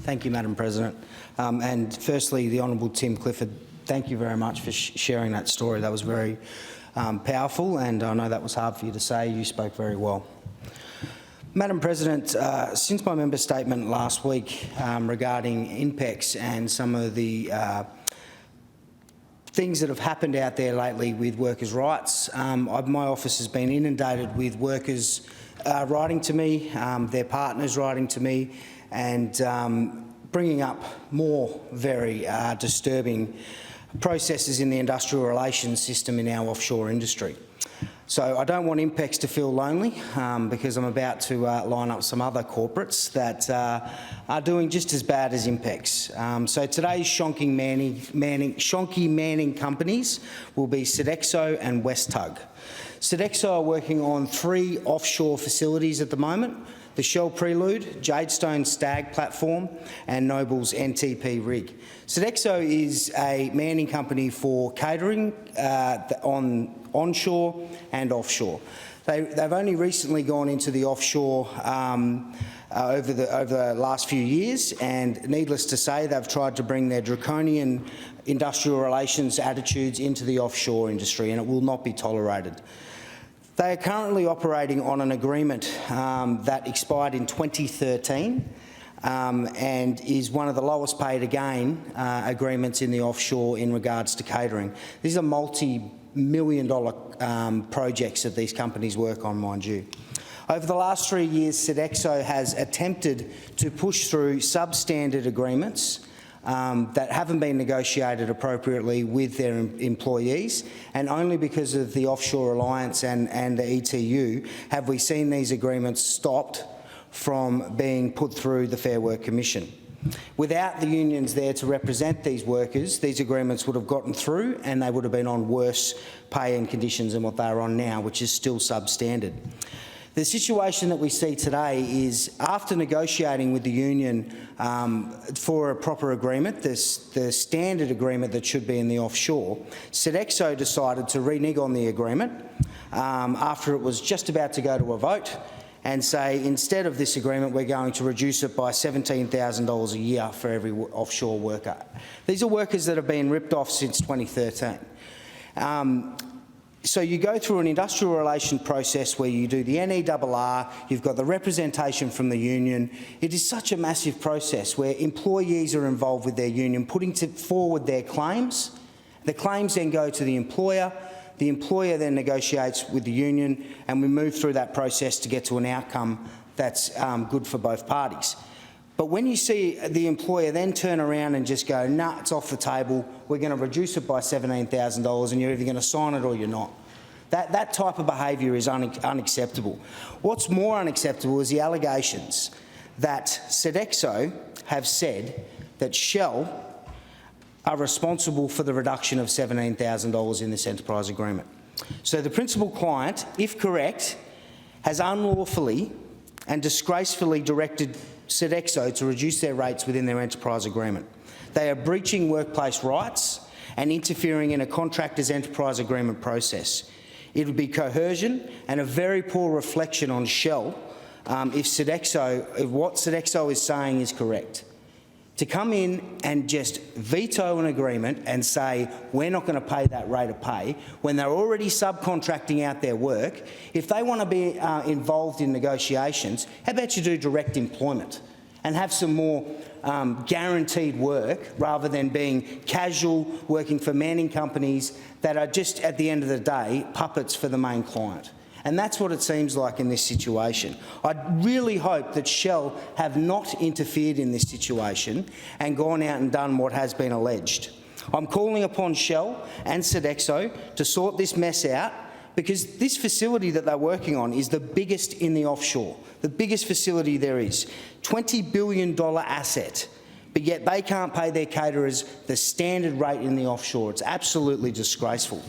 Thank you, Madam President. And firstly, the Honourable Tim Clifford, thank you very much for sharing that story. That was very powerful, and I know that was hard for you to say. You spoke very well. Madam President, since my member statement last week regarding INPEX and some of the things that have happened out there lately with workers' rights, my office has been inundated with workers writing to me, their partners writing to me, and bringing up more very disturbing processes in the industrial relations system in our offshore industry. So I don't want INPEX to feel lonely because I'm about to line up some other corporates that are doing just as bad as INPEX. So today's shonky manning companies will be Sodexo and Westtug. Sodexo are working on 3 offshore facilities at the moment: the Shell Prelude, Jadestone Stag platform and Noble's NTP rig. Sodexo is a manning company for catering onshore and offshore. They've only recently gone into the offshore over the last few years, and needless to say, they've tried to bring their draconian industrial relations attitudes into the offshore industry, and it will not be tolerated. They are currently operating on an agreement that expired in 2013 and is one of the lowest paid again agreements in the offshore in regards to catering. These are multi-million-dollar projects that these companies work on, mind you. Over the last 3 years, Sodexo has attempted to push through substandard agreements that haven't been negotiated appropriately with their employees, and only because of the Offshore Alliance and the ETU have we seen these agreements stopped from being put through the Fair Work Commission. Without the unions there to represent these workers, these agreements would have gotten through and they would have been on worse pay and conditions than what they are on now, which is still substandard. The situation that we see today is, after negotiating with the union for a proper agreement, the standard agreement that should be in the offshore, Sodexo decided to renege on the agreement after it was just about to go to a vote and say, instead of this agreement, we're going to reduce it by $17,000 a year for every offshore worker. These are workers that have been ripped off since 2013. So you go through an industrial relation process where you do the NERR, you've got the representation from the union. It is such a massive process where employees are involved with their union, putting forward their claims. The claims then go to the employer then negotiates with the union, and we move through that process to get to an outcome that's good for both parties. But when you see the employer then turn around and just go, nah, it's off the table, we're going to reduce it by $17,000 and you're either going to sign it or you're not. That type of behaviour is unacceptable. What's more unacceptable is the allegations that Sodexo have said that Shell are responsible for the reduction of $17,000 in this enterprise agreement. So the principal client, if correct, has unlawfully and disgracefully directed Sodexo to reduce their rates within their enterprise agreement. They are breaching workplace rights and interfering in a contractor's enterprise agreement process. It would be coercion and a very poor reflection on Shell if what Sodexo is saying is correct. To come in and just veto an agreement and say, we're not going to pay that rate of pay, when they're already subcontracting out their work, if they want to be involved in negotiations, how about you do direct employment and have some more guaranteed work rather than being casual, working for manning companies that are just, at the end of the day, puppets for the main client. And that's what it seems like in this situation. I really hope that Shell have not interfered in this situation and gone out and done what has been alleged. I'm calling upon Shell and Sodexo to sort this mess out, because this facility that they're working on is the biggest in the offshore, the biggest facility there is, $20 billion asset, but yet they can't pay their caterers the standard rate in the offshore. It's absolutely disgraceful.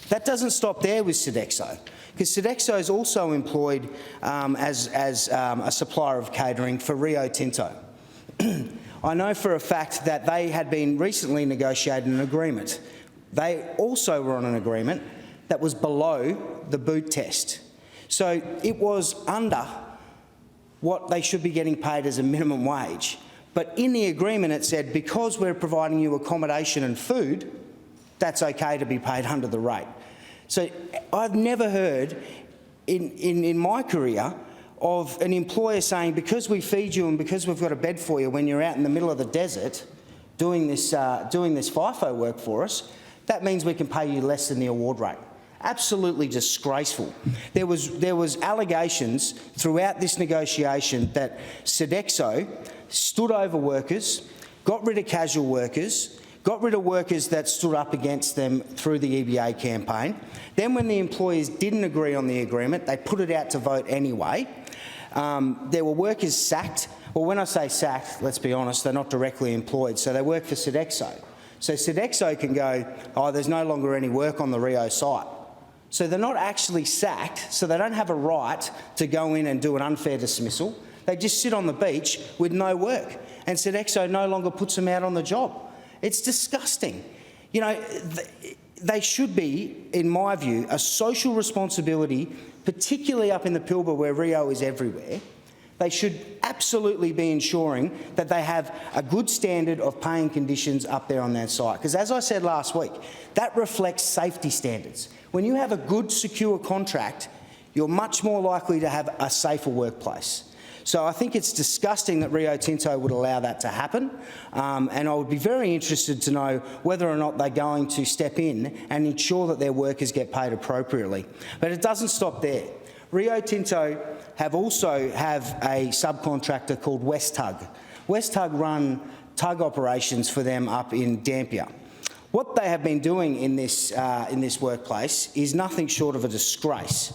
That doesn't stop there with Sodexo, because Sodexo is also employed as a supplier of catering for Rio Tinto. I know for a fact that they had been recently negotiated an agreement. They also were on an agreement that was below the boot test. So it was under what they should be getting paid as a minimum wage. But in the agreement it said, because we're providing you accommodation and food, that's okay to be paid under the rate. So I've never heard in my career of an employer saying, because we feed you and because we've got a bed for you when you're out in the middle of the desert doing this FIFO work for us, that means we can pay you less than the award rate. Absolutely disgraceful. There was allegations throughout this negotiation that Sodexo stood over workers, got rid of casual workers, got rid of workers that stood up against them through the EBA campaign. Then when the employers didn't agree on the agreement, they put it out to vote anyway. There were workers sacked. Well, when I say sacked, let's be honest, they're not directly employed, so they work for Sodexo. So Sodexo can go, oh, there's no longer any work on the Rio site. So they're not actually sacked, so they don't have a right to go in and do an unfair dismissal. They just sit on the beach with no work, and Sodexo no longer puts them out on the job. It's disgusting. You know, they should be, in my view, a social responsibility, particularly up in the Pilbara where Rio is everywhere. They should absolutely be ensuring that they have a good standard of paying conditions up there on their site. Because as I said last week, that reflects safety standards. When you have a good, secure contract, you're much more likely to have a safer workplace. So I think it's disgusting that Rio Tinto would allow that to happen, and I would be very interested to know whether or not they're going to step in and ensure that their workers get paid appropriately. But it doesn't stop there. Rio Tinto also have a subcontractor called West Tug. West Tug run tug operations for them up in Dampier. What they have been doing in this workplace is nothing short of a disgrace.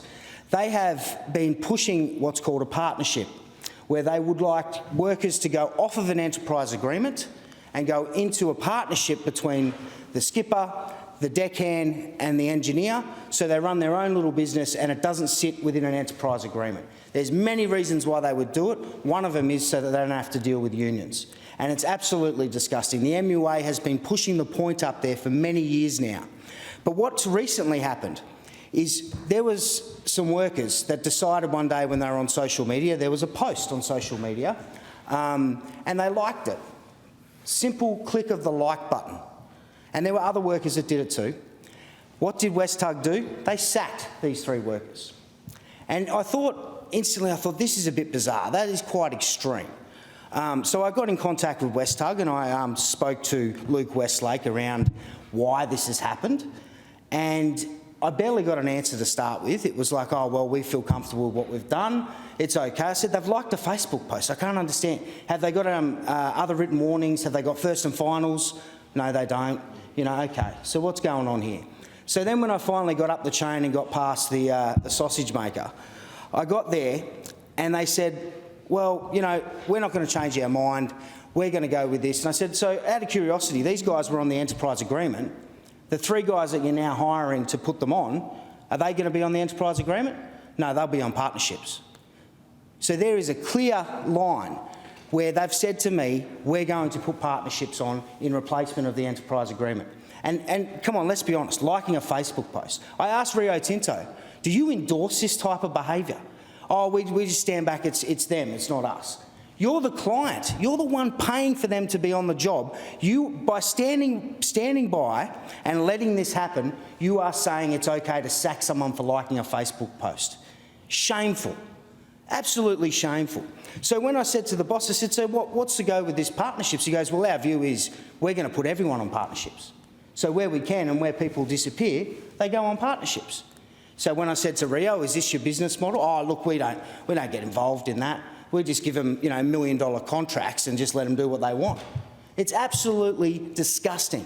They have been pushing what's called a partnership, where they would like workers to go off of an enterprise agreement and go into a partnership between the skipper, the deckhand and the engineer, so they run their own little business and it doesn't sit within an enterprise agreement. There's many reasons why they would do it. One of them is so that they don't have to deal with unions. And it's absolutely disgusting. The MUA has been pushing the point up there for many years now. But what's recently happened is there was some workers that decided one day when they were on social media, there was a post on social media, and they liked it. Simple click of the like button. And there were other workers that did it too. What did West Tug do? They sacked these 3 workers. And instantly I thought, this is a bit bizarre. That is quite extreme. So I got in contact with West Tug and I spoke to Luke Westlake around why this has happened. And I barely got an answer to start with. It was like, oh, well, we feel comfortable with what we've done. It's okay. I said, they've liked a Facebook post. I can't understand. Have they got other written warnings? Have they got first and finals? No, they don't. You know, okay, so what's going on here? So then when I finally got up the chain and got past the sausage maker, I got there and they said, well, you know, we're not going to change our mind. We're going to go with this. And I said, so out of curiosity, these guys were on the enterprise agreement. The 3 guys that you're now hiring to put them on, are they going to be on the enterprise agreement? No, they'll be on partnerships. So there is a clear line where they've said to me, we're going to put partnerships on in replacement of the enterprise agreement. And come on, let's be honest, liking a Facebook post. I asked Rio Tinto, do you endorse this type of behaviour? Oh, we just stand back, it's them, it's not us. You're the client. You're the one paying for them to be on the job. You, by standing by and letting this happen, you are saying it's okay to sack someone for liking a Facebook post. Shameful. Absolutely shameful. So when I said to the boss, I said, so what's the go with this partnerships? He goes, well, our view is we're going to put everyone on partnerships. So where we can and where people disappear, they go on partnerships. So when I said to Rio, is this your business model? Oh, look, we don't get involved in that. We just give them, you know, $1 million contracts and just let them do what they want. It's absolutely disgusting.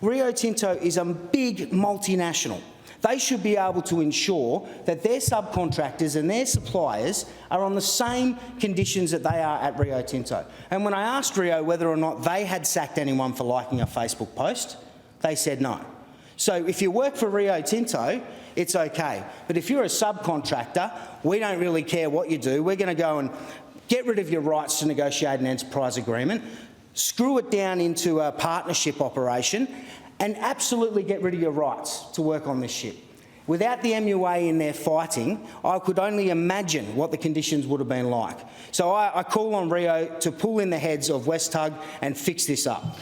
Rio Tinto is a big multinational. They should be able to ensure that their subcontractors and their suppliers are on the same conditions that they are at Rio Tinto. And when I asked Rio whether or not they had sacked anyone for liking a Facebook post, they said no. So if you work for Rio Tinto, it's okay. But if you're a subcontractor, we don't really care what you do. We're going to go and get rid of your rights to negotiate an enterprise agreement, screw it down into a partnership operation, and absolutely get rid of your rights to work on this ship. Without the MUA in there fighting, I could only imagine what the conditions would have been like. So I call on Rio to pull in the heads of West Tug and fix this up.